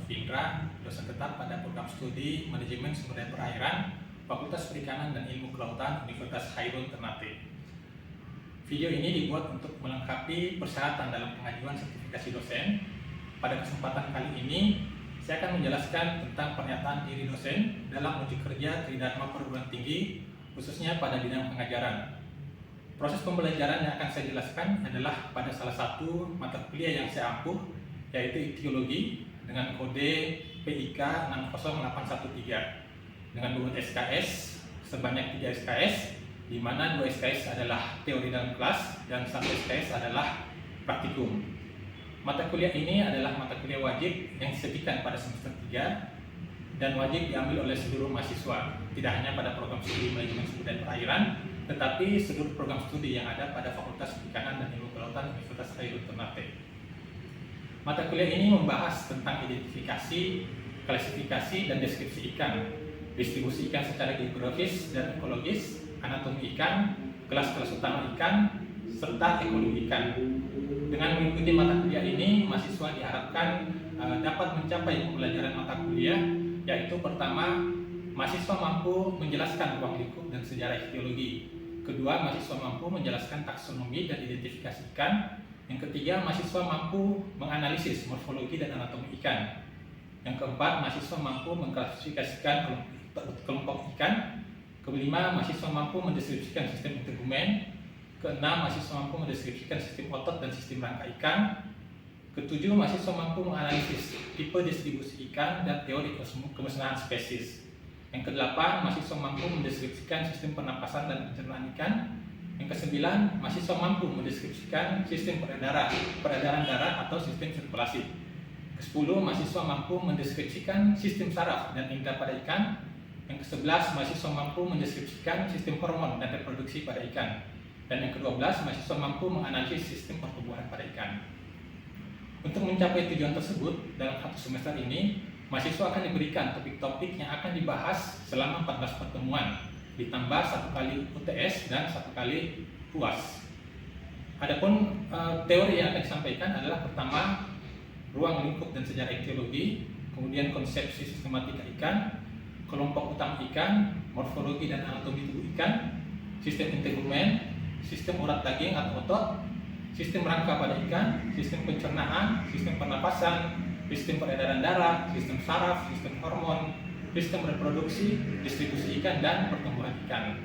Indra, dosen tetap pada program studi Manajemen Sumber Daya Perairan, Fakultas Perikanan dan Ilmu Kelautan Universitas Khairul Ternate. Video ini dibuat untuk melengkapi persyaratan dalam pengajuan sertifikasi dosen. Pada kesempatan kali ini, saya akan menjelaskan tentang pernyataan diri dosen dalam uji kerja Tridharma Perguruan Tinggi, khususnya pada bidang pengajaran. Proses pembelajaran yang akan saya jelaskan adalah pada salah satu mata kuliah yang saya ampuh, yaitu Ichtiologi dengan kode PIK 60813 dengan bobot SKS sebanyak 3 SKS, di mana 2 SKS adalah teori dalam kelas dan 1 SKS adalah praktikum. Mata kuliah ini adalah mata kuliah wajib yang disajikan pada semester 3 dan wajib diambil oleh seluruh mahasiswa, tidak hanya pada program studi Manajemen Sumber Daya Perairan, tetapi seluruh program studi yang ada pada Fakultas Perikanan dan Ilmu Kelautan Universitas Khairul Ternate. Mata kuliah ini membahas tentang identifikasi, klasifikasi, dan deskripsi ikan, distribusi ikan secara geografis dan ekologis, anatomi ikan, kelas-kelas utama ikan, serta ekologi ikan. Dengan mengikuti mata kuliah ini, mahasiswa diharapkan dapat mencapai pembelajaran mata kuliah, yaitu pertama, mahasiswa mampu menjelaskan ruang lingkup dan sejarah ichtiologi. Kedua, mahasiswa mampu menjelaskan taksonomi dan identifikasi ikan. Yang ketiga, mahasiswa mampu menganalisis morfologi dan anatomi ikan. Yang keempat, mahasiswa mampu mengklasifikasikan kelompok ikan. Kelima, mahasiswa mampu mendeskripsikan sistem integumen. Keenam, mahasiswa mampu mendeskripsikan sistem otot dan sistem rangka ikan. Ketujuh, mahasiswa mampu menganalisis tipe distribusi ikan dan teori kemusnahan spesies. Yang kedelapan, mahasiswa mampu mendeskripsikan sistem pernapasan dan pencernaan ikan. Yang kesembilan, mahasiswa mampu mendeskripsikan sistem peredaran darah atau sistem sirkulasi. Kesepuluh, mahasiswa mampu mendeskripsikan sistem saraf dan indera pada ikan. Yang kesebelas, mahasiswa mampu mendeskripsikan sistem hormon dan reproduksi pada ikan. Dan yang ke-12, mahasiswa mampu menganalisis sistem pertumbuhan pada ikan. Untuk mencapai tujuan tersebut, dalam satu semester ini, mahasiswa akan diberikan topik-topik yang akan dibahas selama 14 pertemuan, ditambah 1 kali UTS dan 1 kali UAS. Adapun teori yang akan disampaikan adalah pertama, ruang lingkup dan sejarah ichtiologi, kemudian konsepsi sistematika ikan, kelompok utama ikan, morfologi dan anatomi tubuh ikan, sistem integumen, sistem urat daging atau otot, sistem rangka pada ikan, sistem pencernaan, sistem pernapasan, sistem peredaran darah, sistem saraf, sistem hormon, sistem reproduksi, distribusi ikan, dan pertumbuhan ikan.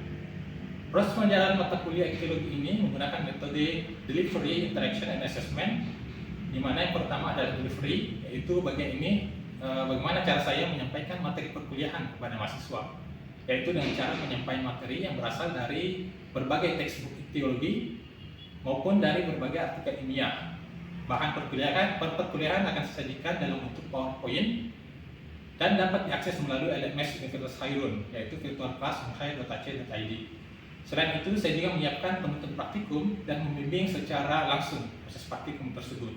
Proses pembelajaran mata kuliah ichtiologi ini menggunakan metode delivery, interaction, and assessment, di mana yang pertama adalah delivery, yaitu bagian ini bagaimana cara saya menyampaikan materi perkuliahan kepada mahasiswa, yaitu dengan cara menyampaikan materi yang berasal dari berbagai textbook ichtiologi maupun dari berbagai artikel ilmiah. Bahan perkuliahan akan disajikan dalam bentuk PowerPoint dan dapat diakses melalui LMS Universitas Khairul, yaitu virtualclass.khair.ac.id. Selain itu, saya juga menyiapkan penutup praktikum dan membimbing secara langsung proses praktikum tersebut.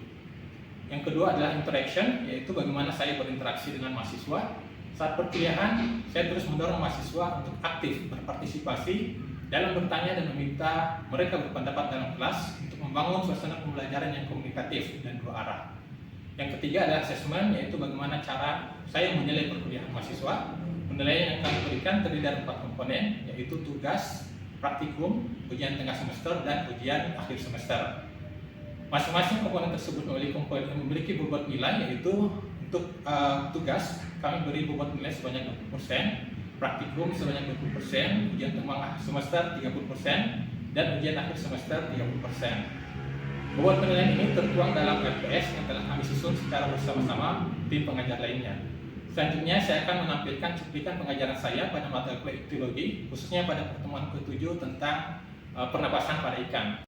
Yang kedua adalah interaction, yaitu bagaimana saya berinteraksi dengan mahasiswa. Saat perkuliahan, saya terus mendorong mahasiswa untuk aktif berpartisipasi dalam bertanya dan meminta mereka berpendapat dalam kelas untuk membangun suasana pembelajaran yang komunikatif dan dua arah. Yang ketiga adalah assessment, yaitu bagaimana cara saya menilai perkuliahan mahasiswa. Penilaian yang kami berikan terdiri dari 4 komponen, yaitu tugas, praktikum, ujian tengah semester, dan ujian akhir semester. Masing-masing komponen tersebut memiliki bobot nilai, yaitu untuk tugas kami beri bobot nilai sebanyak 20%, praktikum sebanyak 20%, ujian tengah semester 30%, dan ujian akhir semester 30%. Bobot penilaian ini tertuang dalam LPS yang telah kami susun secara bersama-sama tim pengajar lainnya. Selanjutnya, saya akan menampilkan cuplikan pengajaran saya pada mata kuliah ichtiologi, khususnya pada pertemuan ke-7 tentang pernapasan pada ikan.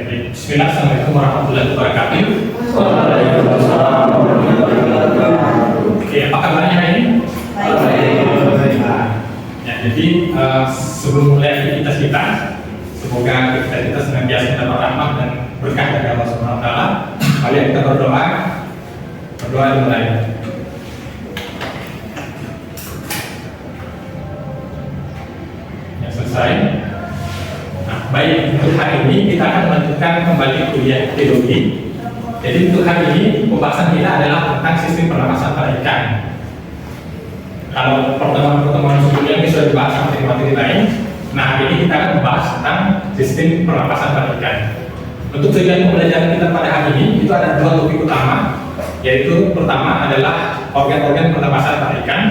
Bismillah, Assalamualaikum warahmatullahi wabarakatuh. Waalaikumsalam warahmatullahi wabarakatuh. Oke, apa kabarnya hari ini? Baik. Ya, jadi sebelum mulai aktivitas kita, semoga kita senantiasa mendapat rahmat dan berkah dari Allah Subhanahu Wa Taala. Mari kita berdoa. Berdoa dimulai. Ya, selesai. Nah, Baik, untuk hari ini kita akan melanjutkan kembali kuliah teologi. Jadi untuk hari ini pembahasan kita adalah tentang sistem pernapasan pada ikan. Kalau pertemuan-pertemuan sebelumnya ini sudah dibahas materi-materi lain. Nah, hari ini kita akan membahas tentang sistem pernapasan pada ikan. Untuk tujuan pembelajaran kita pada hari ini itu ada dua topik utama, yaitu pertama adalah organ-organ pernapasan pada ikan,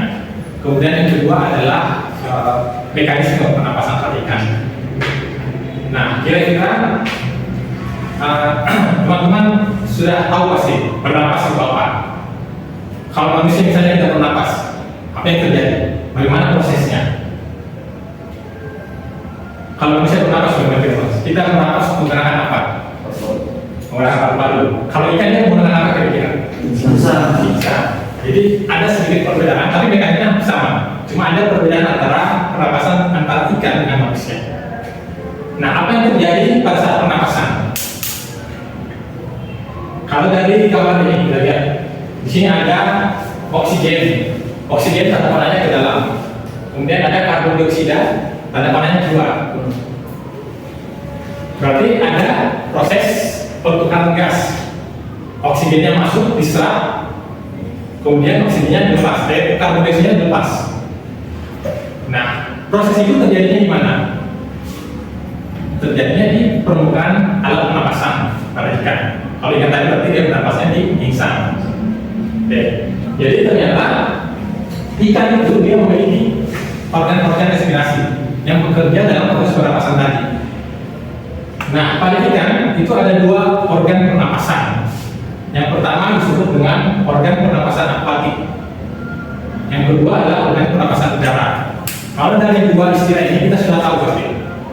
kemudian yang kedua adalah mekanisme pernapasan pada ikan. Nah, kira-kira teman-teman sudah tahu pasti bernapas itu apa? Kalau manusia misalnya tidak bernapas, apa yang terjadi? Bagaimana prosesnya? Kalau manusia bernapas bagaimana? Kita bernapas menggunakan apa? Menggunakan paru-paru. Kalau ikan dia menggunakan apa kira-kira? Bisa. Jadi ada sedikit perbedaan, tapi mekaniknya sama. Cuma ada perbedaan antara pernapasan antara ikan dengan manusia. Nah, apa yang terjadi pada saat pernapasan? Kalau dari gambar ini kita lihat, di sini ada oksigen. Oksigen tanda panahnya ke dalam. Kemudian ada karbon dioksida, tanda panahnya keluar. Berarti ada proses pertukaran gas. Oksigennya masuk, diserap, kemudian oksigennya dilepas, karbon dioksida dilepas. Nah, proses itu terjadinya di mana? Terjadinya di permukaan alat pernapasan pada ikan. Kalau ikan tadi berarti dia bernapasnya di insang. Oke. Jadi ternyata ikan itu dia memiliki organ-organ respirasi yang bekerja dalam proses pernapasan tadi. Nah, pada ikan itu ada dua organ pernapasan. Yang pertama disebut dengan organ pernapasan akuatik. Yang kedua adalah organ pernapasan udara. Kalau dari dua istilah ini kita sudah tahu pasti.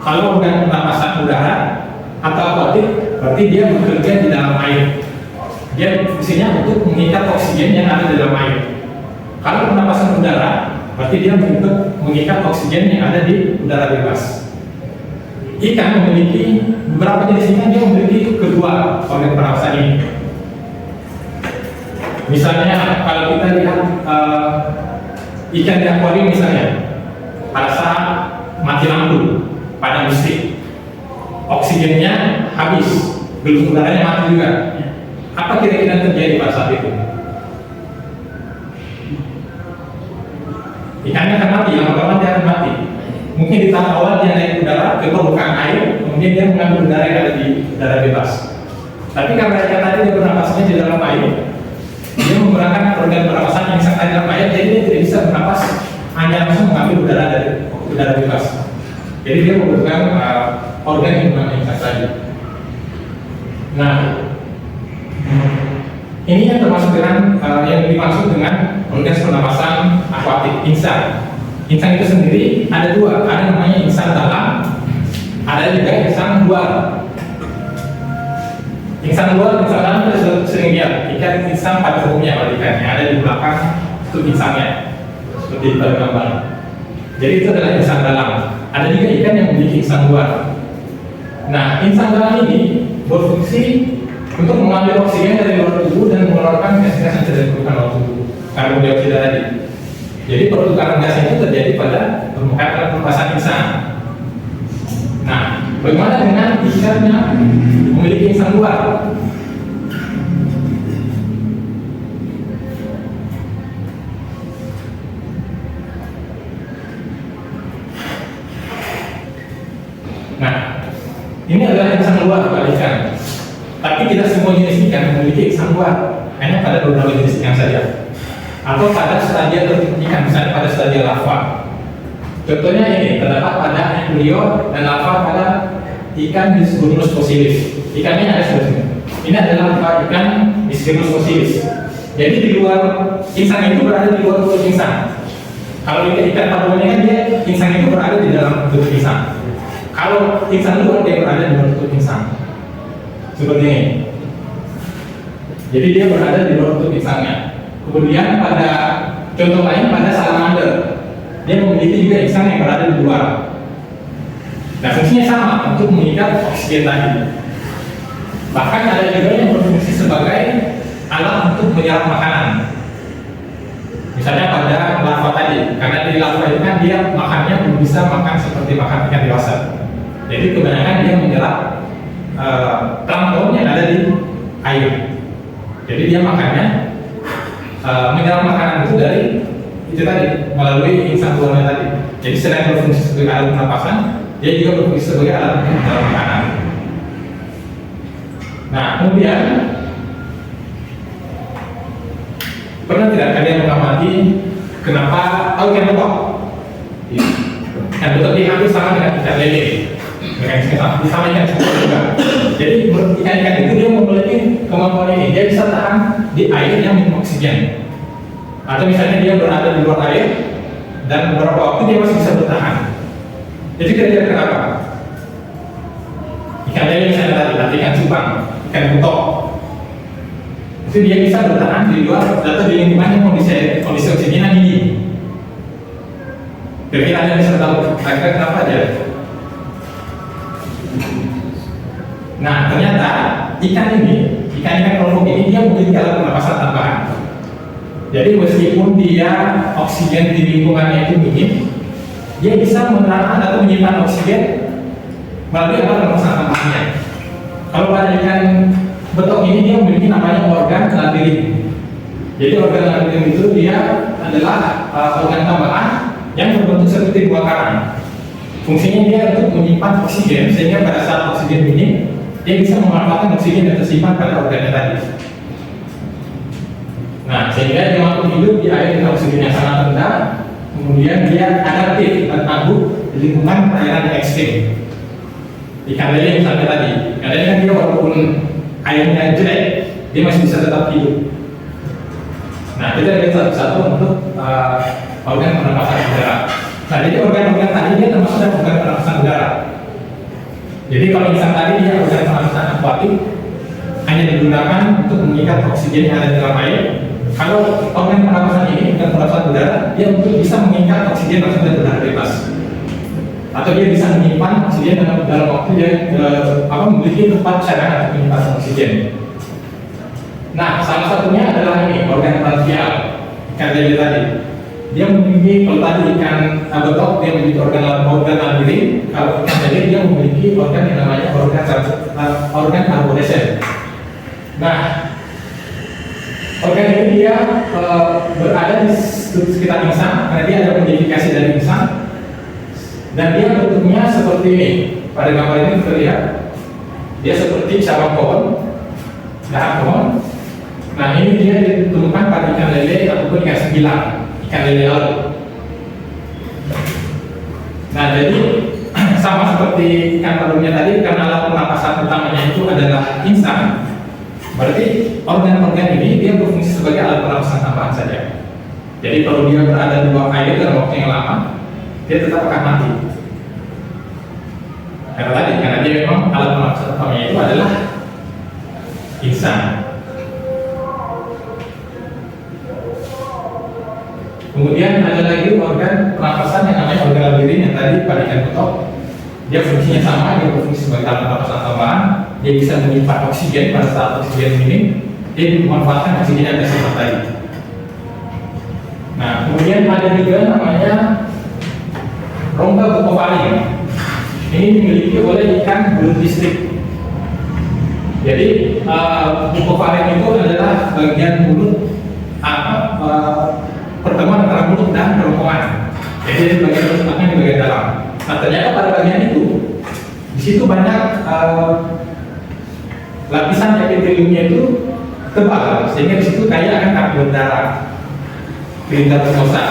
Kalau organ pernapasan udara atau akuatik, berarti dia bekerja di dalam air. Dia fungsinya untuk mengikat oksigen yang ada di dalam air. Kalau pernapasan udara, berarti dia mengikat oksigen yang ada di udara bebas. Ikan memiliki beberapa jenis ikan, dia memiliki kedua organ pernapasan ini. Misalnya kalau kita lihat ikan di akuarium misalnya, pada saat mati lampu pada listrik, oksigennya habis, gelembung udaranya mati juga. Apa kira-kira terjadi pada saat itu? Ikannya akan mati, lama-lama dia akan mati. Mungkin di tahap awal dia naik udara ke permukaan air, kemudian dia mengambil udara yang ada di udara bebas. Tapi karena ikan tadi dia bernapasnya di dalam air, dia menggunakan organ pernapasan yang sangat dalam air, jadi dia tidak bisa bernapas hanya langsung mengambil udara dari udara bebas. Jadi dia membutuhkan organ yang menggunakan insang tadi. Nah, ini yang termasuk dengan yang dimaksud dengan organ pernapasan akuatik, insang. Insang itu sendiri ada dua, ada namanya insang dalam, ada juga insang luar. Insang luar, insang dalam kita sering lihat ikan insang pada umumnya pada ikan yang ada di belakang itu insangnya, seperti pada gambar. Jadi itu adalah insang dalam. Ada juga ikan yang memiliki insang luar. Nah, insang dalam ini berfungsi untuk mengambil oksigen dari luar tubuh dan mengeluarkan gas-gas yang tidak diperlukan oleh tubuh, karbon dioksida tadi. Jadi pertukaran gas itu terjadi pada permukaan pernapasan insang. Nah, bagaimana dengan ikan yang memiliki insang luar? Nah, ini adalah insang luar pada ikan. Tapi tidak semua jenis ikan memiliki insang luar, hanya pada beberapa jenis ikan saja. Atau pada stadia tertentu ikan, misalnya pada stadia larva. Contohnya ini terdapat pada embryo dan larva pada ikan Bisphenolus fossilis. Ikannya ada sebenarnya. Ini adalah ikan Bisphenolus fossilis. Jadi di luar insang itu berada di luar tubuh insang. Kalau ikan pada umumnya kan dia insang itu berada di dalam tubuh insang. Kalau insang luar dia berada di luar tubuh insang. Seperti ini. Jadi dia berada di luar tubuh insangnya. Kemudian pada contoh lain pada salamander, dia memiliki juga insang yang berada di luar. Nah, fungsinya sama untuk mengikat oksigen tadi. Bahkan ada juga yang berfungsi sebagai alat untuk menyerap makanan. Misalnya pada larva tadi, karena di larva itu kan dia makannya belum bisa makan seperti makan ikan dewasa. Jadi kebanyakan dia menyerap plankton yang ada di air. Jadi dia makannya menyerap makanan itu dari itu tadi melalui insan keluarnya tadi. Jadi selain berfungsi sebagai alat pernapasan, dia juga berfungsi sebagai alat menyerap makanan. Nah, kemudian pernah tidak kalian mengamati kenapa ikan betok? Ikan betok dia hampir sama dengan ikan lele, mekanisme sama ikan cupang juga. Jadi ikan-ikan itu dia memiliki kemampuan ini, dia bisa tahan di air yang minum oksigen. Atau misalnya dia berada di luar air dan beberapa waktu dia masih bisa bertahan. Jadi kira-kira kenapa? Ikan lele misalnya tadi, ikan cupang, ikan betok, itu dia bisa bertahan di luar atau di lingkungan yang kondisi oksigennya tinggi. Kira-kira Anda bisa tahu kira-kira kenapa aja? Nah, ternyata ikan kelompok ini dia memiliki alat pernapasan tambahan. Jadi meskipun dia oksigen di lingkungannya itu minim, dia bisa menahan atau menyimpan oksigen melalui alat pernapasan tambahannya. Kalau pada ikan betok ini dia memiliki namanya organ labirin. Jadi organ labirin itu dia adalah organ tambahan yang berbentuk seperti buah karang. Fungsinya dia untuk menyimpan oksigen sehingga pada saat oksigen minim dia bisa memanfaatkan oksigen yang tersimpan pada organnya tadi. Nah, sehingga dia mampu hidup di air dengan oksigen yang sangat rendah. Kemudian dia adaptif dan tangguh di lingkungan perairan yang ekstrim. Ikan lele misalnya tadi, ikan lele kan dia walaupun airnya jelek, dia masih bisa tetap hidup. Nah, kita lihat satu-satu untuk organ pernapasan udara. Nah, jadi organ-organ tadi dia termasuk dalam organ pernapasan udara. Jadi kalau misalnya tadi dia organ pernapasan akuatik hanya digunakan untuk mengikat oksigen yang ada di dalam air. Kalau organ pernapasan ini, organ pernapasan udara, dia untuk bisa mengikat oksigen langsung dari udara bebas. Atau dia bisa menyimpan oksigen dalam waktu dia memiliki tempat cadangan untuk menyimpan oksigen. Nah, salah satunya adalah ini organ branchial, ikan lele tadi. Dia memiliki, kalau tadi ikan betok dia memiliki organ labirin, kalau ikan lele dia memiliki organ yang namanya organ karbonesen. Nah, organ ini dia berada di sekitar insang karena dia ada modifikasi dari insang. Dan dia bentuknya seperti ini. Pada gambar ini terlihat dia seperti cabang pohon, dahan pohon. Nah, ini dia ditemukan pada ikan lele ataupun ikan sembilan, ikan lele laut. Nah, jadi sama seperti ikan pada tadi, karena alat pernapasan utamanya itu adalah insang, berarti organ-organ ini dia berfungsi sebagai alat pernapasan tambahan saja. Jadi kalau dia berada di bawah air dalam waktu yang lama, dia tetap akan mati. Karena dia memang alat pernapasan utamanya itu adalah insang. Kemudian ada lagi organ pernapasan yang namanya organ labirin yang tadi pada ikan betok. Dia fungsinya sama, dia berfungsi sebagai alat pernapasan tambahan. Dia bisa menyimpan oksigen pada saat oksigen minim. Dia memanfaatkan oksigen yang tersimpan tadi. Nah, kemudian ada juga namanya rongga bukovaring. Ini dimiliki oleh ikan belut listrik. Jadi bukovaring itu adalah bagian mulut pertemuan antara mulut dan kerongkongan. Jadi bagian mulut makan di bagian dalam. Nah, ternyata pada bagian itu di situ banyak lapisan epiteliumnya itu tebal, sehingga di situ kaya akan karbon darah, pilihan termosa.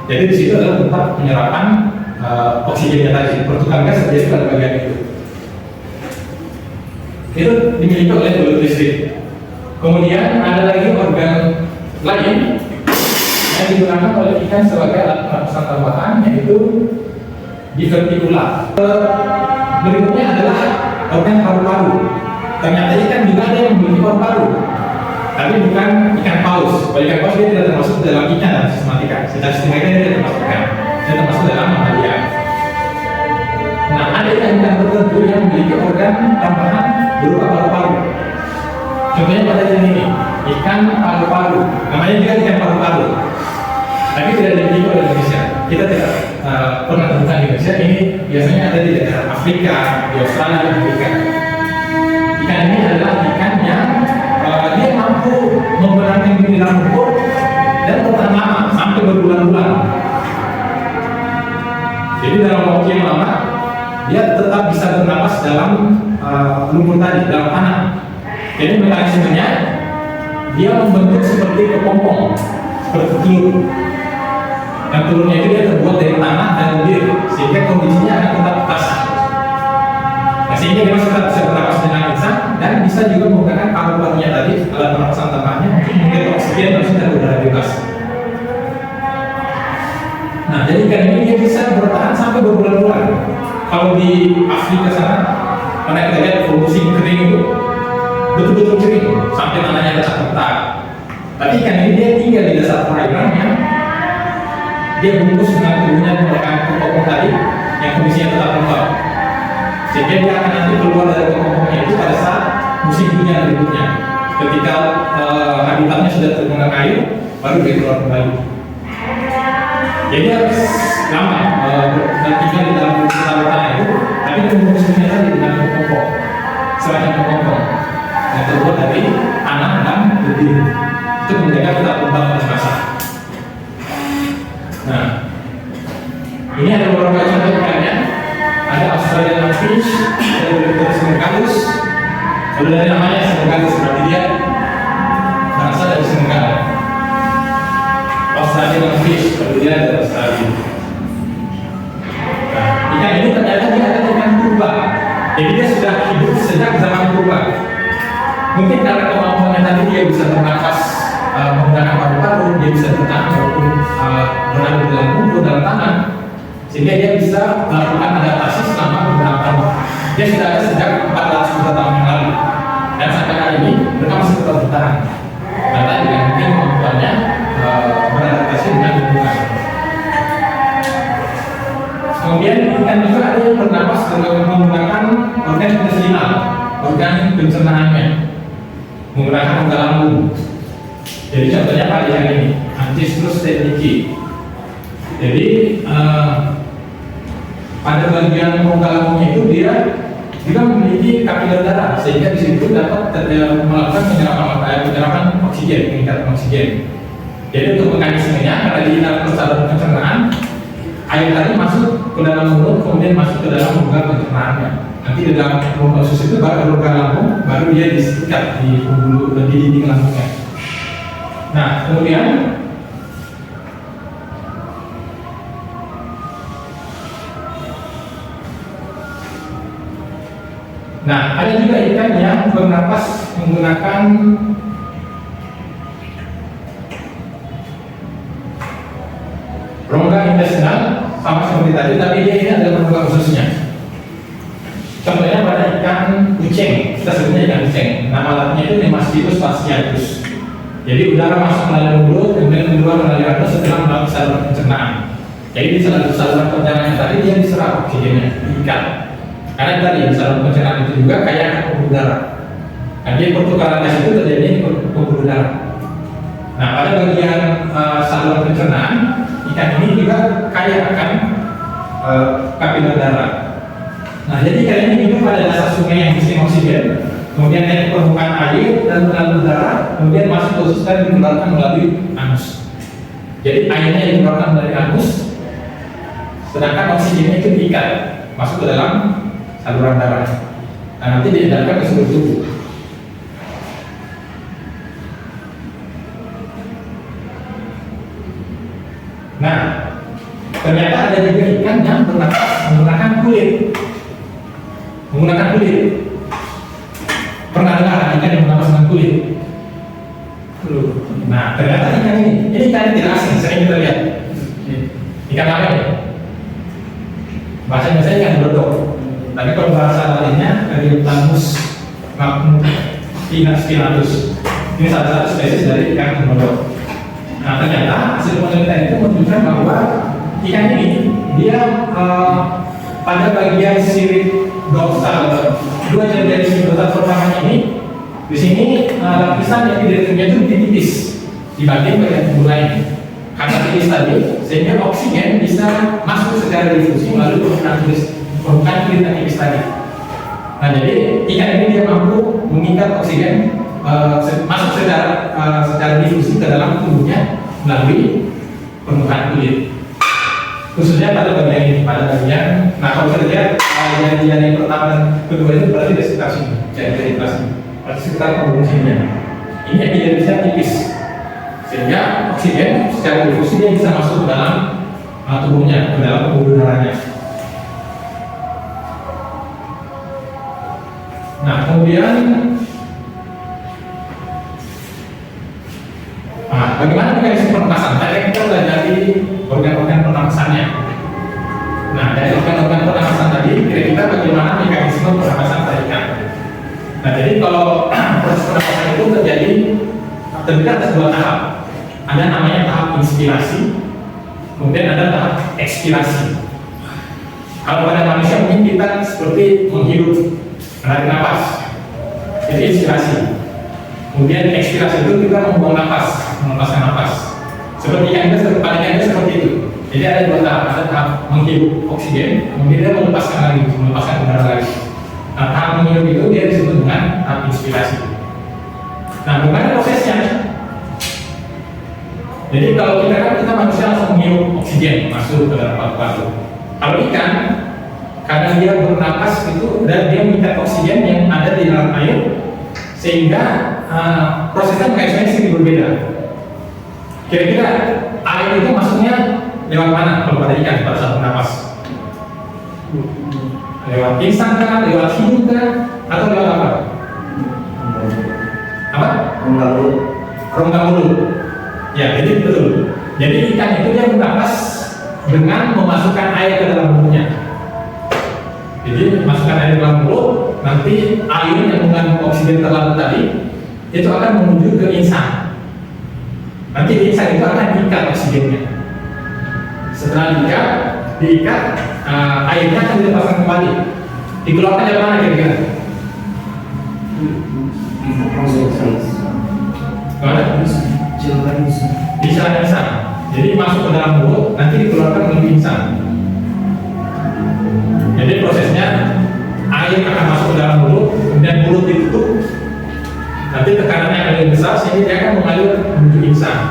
Jadi di situ adalah tempat penyerapan oksigennya tadi, pertukaran gas terjadi pada bagian itu. Itu dimiliki oleh belut listrik. Kemudian ada lagi organ lain yang digunakan oleh ikan sebagai alat pernapasan tambahan, yaitu diverticula. Berikutnya adalah organ paru-paru. Ternyata ikan juga ada yang memiliki paru-paru, tapi bukan ikan paus. Kalau ikan paus dia tidak termasuk dalam ikan dalam sistematika. Secara sistematika dia tidak termasuk ikan, dia termasuk dalam mamalia. Nah, ada ikan-ikan tertentu yang memiliki organ tambahan berupa paru-paru. Contohnya pada yang ini, ikan paru-paru. Namanya juga ikan paru-paru, tapi tidak dimiliki oleh Indonesia. Kita tidak pernah temukan di Indonesia. Ini biasanya ada di daerah Afrika, di Australia, Afrika. Ikan ini adalah ikan yang dia mampu membenarkan diri dalam lumpur dan bertahan lama sampai berbulan-bulan. Jadi dalam waktu yang lama dia tetap bisa bernapas dalam lumpur tadi, dalam tanah. Jadi mekanismenya dia membentuk seperti kepompong, seperti telur. Dan telurnya itu dia terbuat dari tanah dan air, sehingga kondisinya akan tetap basah. Nah, sehingga dia tetap bisa bernapas dengan lisan dan bisa juga menggunakan paru-parunya tadi, alat pernapasan tambahnya untuk mengirim oksigen dan udara bebas. Nah, jadi ikan ini dia bisa bertahan sampai berbulan-bulan. Kalau di Afrika sana, karena kita lihat musim kering itu betul-betul kering sampai tanahnya retak-retak. Tapi ikan ini dia tinggal di dasar perairan yang dia bungkus dengan tubuhnya menggunakan kepompong tadi yang kondisinya tetap lembab. Sehingga dia akan nanti keluar dari kepompongnya itu pada saat musim hujan berikutnya. Ketika habitatnya sudah tergenang air, baru dia keluar kembali. Jadi harus lama dan tinggal di dalam tanah itu, tapi dia bungkus tubuhnya tadi dengan kepompong, semacam kepompong yang terbuat dari tanah dan debu. Itu menjaga tetap lembab dan basah. Nah, ini ada beberapa contoh ikannya. Ada Australian fish, ada beberapa Senegalus. Kalau dari namanya Senegalus berarti dia berasal dari Senegal. Australian fish, kalau dia dari Australia. Nah, ikan ini ternyata dia adalah ikan purba. Jadi dia sudah hidup sejak zaman purba. Mungkin karena kemampuannya tadi dia bisa bernapas menggunakan paru-paru, dia bisa bertahan walaupun berada di dalam lumpur, dalam tanah, sehingga dia bisa melakukan adaptasi selama beberapa tahun. Dia sudah ada sejak 400 juta tahun yang lalu, dan sampai hari ini mereka masih tetap bertahan. Nah, tadi yang mungkin kemampuannya beradaptasi dengan lingkungan. Kemudian ikan juga ada yang bernapas dengan menggunakan organ intestinal, organ pencernaannya, menggunakan rongga lambung. Jadi contohnya pada yang ini, Ancestors technique. Jadi pada bagian rongga lambungnya itu dia juga memiliki kapiler darah, sehingga di situ dapat melakukan penyerapan oksigen, peningkatan oksigen. Jadi untuk mekanismenya, karena di dalam saluran pencernaan, air tadi masuk ke dalam mulut, kemudian masuk ke dalam rongga pencernaannya. Nanti di dalam rongga usus itu baru rongga lambung, baru dia disikat di pembuluh dan di dinding lambungnya. Nah, kemudian ada juga ikan yang bernapas menggunakan rongga intestinal sama seperti tadi, tapi dia ini adalah rongga ususnya. Contohnya pada ikan kucing, kita sebutnya ikan kucing. Nama latinnya itu Nemasius fasciatus. Jadi udara masuk melalui mulut, kemudian keluar melalui anus setelah melalui saluran pencernaan. Jadi di saluran pencernaan tadi dia diserap oksigennya, diikat. Karena tadi saluran pencernaan itu juga kaya akan pembuluh darah. Nah, dia pertukaran gas itu terjadi di pembuluh darah. Nah, pada bagian saluran pencernaan, ikan ini juga kaya akan kapiler darah. Nah, jadi ikan ini hidup pada dasar sungai yang mengisi oksigen. Kemudian naik ke permukaan air dan melalui udara, kemudian masuk ke usus dan dikeluarkan melalui anus. Jadi airnya dikeluarkan melalui anus, sedangkan oksigennya itu diikat masuk ke dalam saluran darah. Nah, nanti diedarkan ke seluruh tubuh. Nah, ternyata ada juga ikan yang bernapas menggunakan kulit. Pernah dengar ikan yang bernapas dengan kulit? Nah, ternyata ikan ini ikan tidak asing, sering kita lihat. Ikan apa ya? Bahasa Indonesia ikan brodok. Tapi kalau bahasa lainnya Eriophthalmus spinatus. Ini salah satu spesies dari ikan brodok. Nah, ternyata hasil penelitian itu menunjukkan bahwa ikan ini dia pada bagian sirip dorsal, dua jari sirip dorsal pertamanya ini, di sini lapisan yang di dalamnya itu lebih tipis dibanding bagian tubuh lain. Karena tipis tadi, sehingga oksigen bisa masuk secara difusi melalui permukaan kulit tipis tadi. Nah, jadi ikan ini dia mampu mengikat oksigen masuk secara difusi ke dalam tubuhnya melalui permukaan kulit. Khususnya pada bagian ini, nah kalau kita lihat jari pertama dan kedua itu berarti di sekitar sini, jari kelas ini, berarti sekitar punggung sini. Ini epidermisnya tipis, sehingga oksigen secara difusi dia bisa masuk ke dalam tubuhnya, ke dalam pembuluh darahnya. Nah, kemudian bagaimana mekanisme pernapasan? Tadi kita belajar di organ-organ pernapasannya. Nah, dari organ-organ pernapasan tadi, kira-kira bagaimana mekanisme pernapasan tadi kan? Nah, jadi kalau proses pernapasan itu terdiri atas dua tahap. Ada namanya tahap inspirasi, kemudian ada tahap ekspirasi. Kalau pada manusia mungkin kita seperti menghirup, menarik nafas, jadi inspirasi. Kemudian ekspirasi itu kita membuang nafas, melepaskan nafas. Seperti yang kita seperti itu. Jadi ada dua tahap, ada tahap menghirup oksigen, kemudian dia melepaskan udara lagi. Nah, tahap menghirup itu dia disebut dengan tahap inspirasi. Nah, bagaimana prosesnya? Jadi kalau kita manusia langsung menghirup oksigen masuk ke dalam paru-paru. Kalau ikan, karena dia bernapas itu dan dia mengikat oksigen yang ada di dalam air, sehingga prosesnya mekanismenya sedikit berbeda. Kira-kira air itu masuknya lewat mana kalau pada ikan pada saat bernapas? Lewat insang kah, lewat hidung kah, atau lewat apa? Apa? Rongga mulut. Ya, jadi betul. Jadi ikan itu dia bernapas dengan memasukkan air ke dalam mulutnya. Jadi masukkan air ke dalam mulut, nanti air yang mengandung oksigen terlarut tadi itu akan menuju ke insang. Nanti di insang itu akan diikat oksigennya. Setelah diikat, airnya akan dilepaskan kembali. Dikeluarkan dari mana kira-kira? Di saluran insang. Jadi masuk ke dalam mulut, nanti dikeluarkan melalui insang. Jadi prosesnya air akan masuk ke dalam mulut, kemudian mulut ditutup. Nanti tekanannya akan lebih besar sehingga dia akan mengalir menuju insang.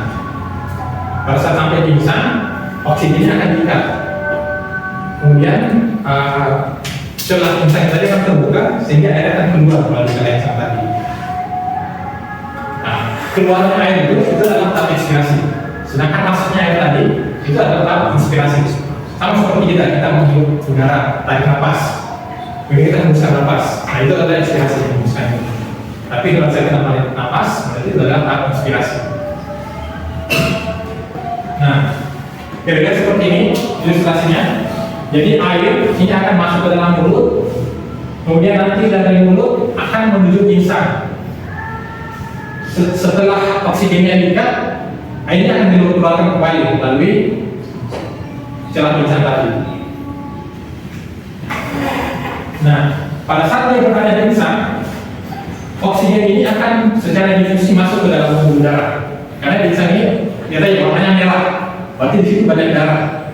Pada saat sampai di insang, oksigennya akan diikat. Kemudian celah insang tadi akan terbuka sehingga air akan keluar melalui celah insang tadi. Nah, keluarnya air itu adalah tahap ekspirasi. Sedangkan masuknya air tadi itu adalah tahap inspirasi. Sama seperti kita menghirup udara, tarik nafas, kemudian kita hembuskan nafas. Nah, itu adalah inspirasi yang hembuskan itu. Tapi kalau saya tidak menarik nafas, berarti itu adalah tahap inspirasi. Nah, kira-kira seperti ini ilustrasinya. Jadi air ini akan masuk ke dalam mulut, kemudian nanti dari mulut akan menuju insang. Setelah oksigennya diikat, airnya akan dikeluarkan kembali melalui celah insang tadi. Nah, pada saat dia berada di insang, oksigen ini akan secara difusi masuk ke dalam pembuluh darah. Karena di insang ini ternyata warnanya merah, berarti di situ banyak darah,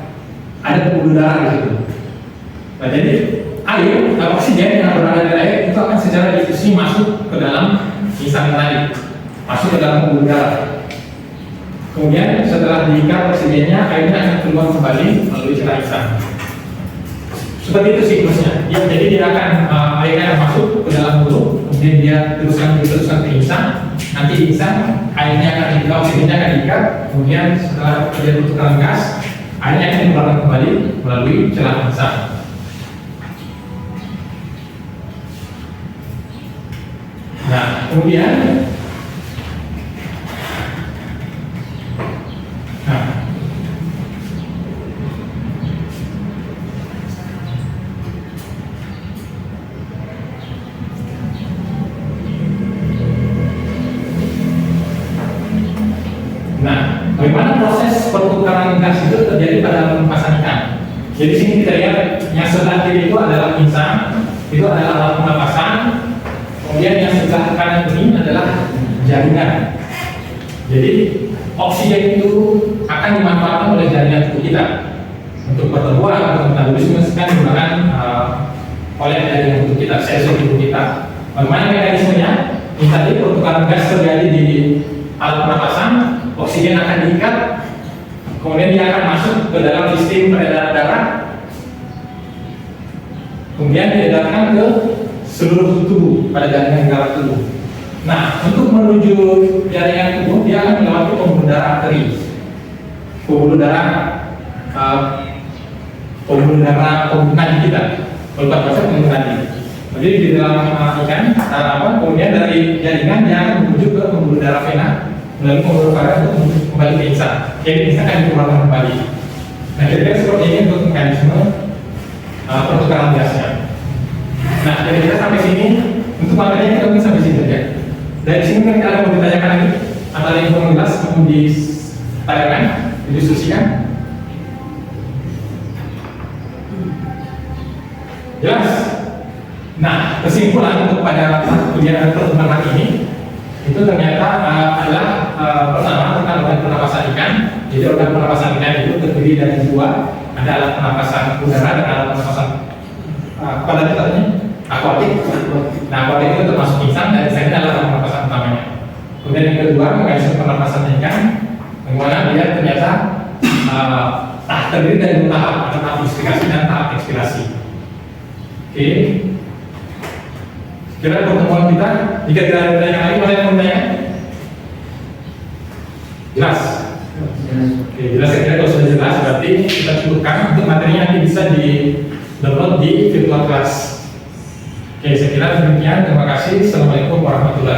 ada pembuluh darah di situ. Nah, jadi air, oksigen yang berada di air itu akan secara difusi masuk ke dalam insang tadi, masuk ke dalam pembuluh darah. Kemudian setelah diikat oksigennya, airnya akan keluar kembali melalui celah insang. Seperti itu siklusnya. Ya, jadi dia akan airnya akan masuk ke dalam mulut, kemudian dia teruskan ke insang. Nanti di insang airnya akan diikat, oksigennya akan diikat. Kemudian setelah terjadi pertukaran gas, airnya akan dikeluarkan kembali melalui celah insang. Nah, kemudian bagaimana proses pertukaran gas itu terjadi pada penapasan ikan? Jadi sini kita lihat yang sebelah kiri itu adalah insang, itu adalah alat penapasan. Kemudian yang sebelah kanan ini adalah jaringan. Jadi oksigen itu akan dimanfaatkan oleh jaringan itu. kita. Untuk pertemuan atau metabolisme kan digunakan oleh jaringan tubuh kita, sel tubuh kita. Bagaimana mekanismenya? Ini tadi pertukaran gas terjadi di alat pernapasan, oksigen akan diikat, kemudian dia akan masuk ke dalam sistem peredaran darah, kemudian diedarkan ke seluruh tubuh pada jaringan darah tubuh. Nah, untuk menuju jaringan tubuh dia akan melewati pembuluh darah arteri, pembuluh darah nadi kita, kalau bahasa pembuluh nadi. Jadi di dalam ikan, kemudian dari jaringan dia akan menuju ke pembuluh darah vena, melalui pembuluh darah untuk kembali ke insan. Jadi insan akan dikeluarkan kembali. Nah, kira-kira seperti ini untuk mekanisme pertukaran gasnya. Nah, kira-kira sampai sini untuk materinya kita mungkin sampai sini saja. Dari sini kan kita mau ditanyakan lagi antara yang belum jelas mau ditayangkan, didiskusikan. Jelas? Nah, kesimpulan untuk pada kuliah pertemuan hari ini itu ternyata adalah pertama tentang organ pernapasan ikan. Jadi organ pernapasan ikan itu terdiri dari dua, ada alat pernapasan udara dan alat pernapasan pada katanya akuatik. Nah, akuatik itu termasuk insan dan insan adalah alat pernapasan utamanya. Kemudian yang kedua, mekanisme pernapasan ikan, bagaimana dia ternyata terdiri dari dua tahap, ada tahap inspirasi dan tahap ekspirasi. Oke. Kira pertemuan kita, jika tidak ada pertanyaan lagi, mana yang mau bertanya? Jelas? Oke, jelas. Saya kira kalau sudah jelas, berarti kita cukupkan untuk materinya nanti bisa di-download di virtual class. Oke, saya kira demikian. Terima kasih. Assalamualaikum warahmatullahi wabarakatuh.